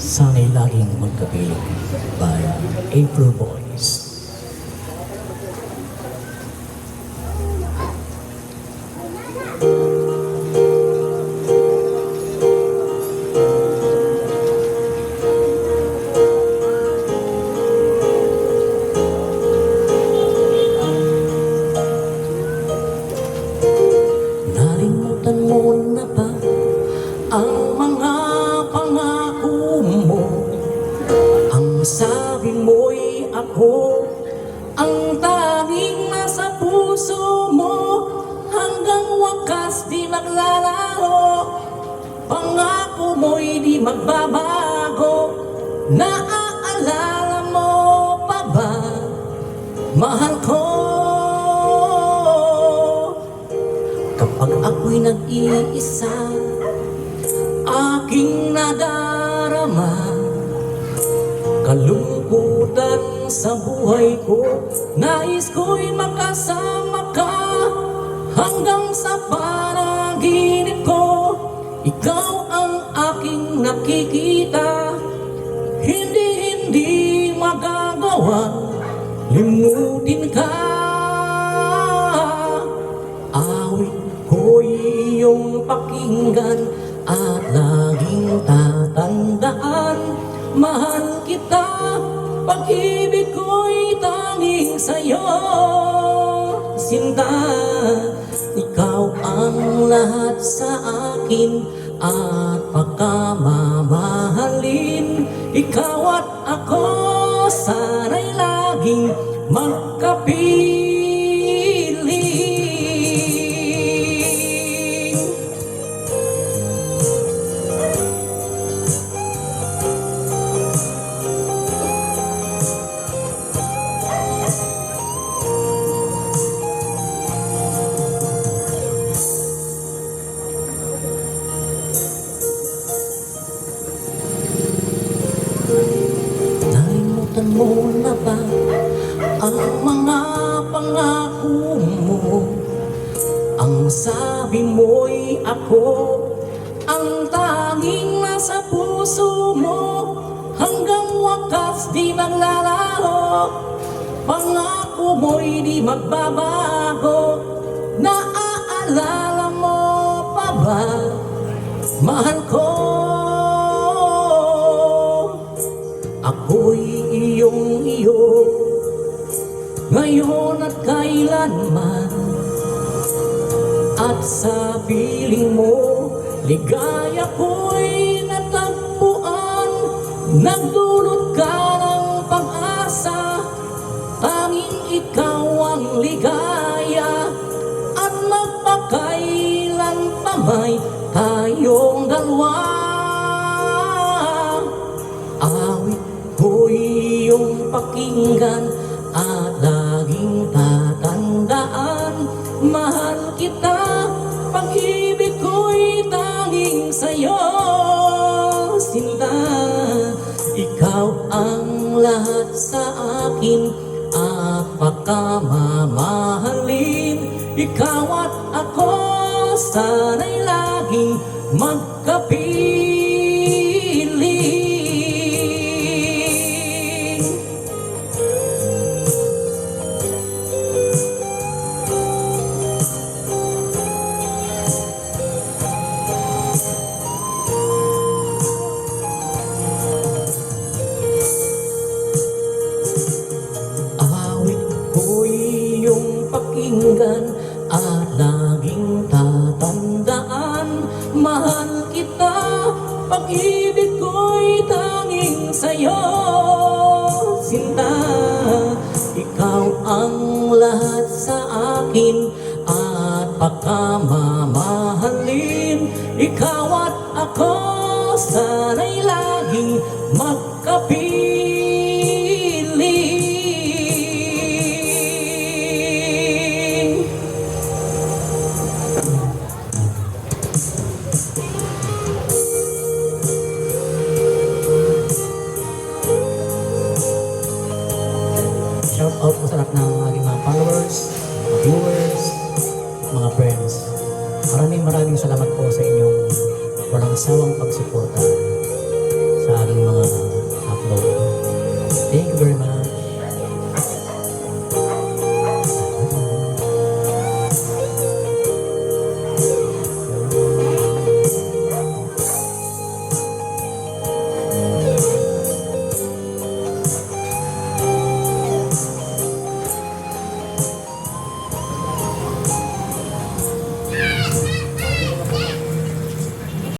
Sana'y laging magkapiling by April Boys. Nalimutan mo na ba ang mga pangako mo? Ang sabi mo'y ako ang tanging nasa puso mo, hanggang wakas di maglalaro. Pangako mo'y di magbabago. Naaalala mo pa ba, mahal ko? Kapag ako'y nag-iisa, aking nadarama kalungkutan sa buhay ko. Nais ko'y makasama ka hanggang sa panaginip ko. Ikaw ang aking nakikita, hindi magagawa limutin ka. Awit ko'y iyong pakinggan at laging tatandaan. Mahal kita, pag-ibig ko'y tanging sa'yo, sinta. Ikaw ang lahat sa akin at pagkamamahalin. Ikaw at ako, sana'y laging magkapiling. Nalimutan mo na ba ang mga pangako mo? Ang sabi mo'y ako ang tanging nasa puso mo, hanggang wakas di maglalaro. Pangako mo'y di magbabago. Naaalala mo pa ba, mahal ko? Ako'y iyong-iyo ngayon at kailanman, at sa piling mo ligaya ko'y natagpuan. Nagdulot ka ng pag-asa, tanging ikaw ang ligaya, at magpakailan pa may tayong dalawa. Awit ko'y iyong pakinggan at laging tatandaan. Mahal kita, pag-ibig ko'y tanging sa'yo, sinta. Ikaw ang lahat sa akin at pagkamamahalin. Ikaw at ako, sana'y laging magkapiling. Pakinggan at laging tatandaan. Mahal kita, pag-ibig ko'y tanging sa'yo, sinta. Ikaw ang lahat sa akin at pagkamamahalin. Ikaw at ako, sana'y laging magkapiling.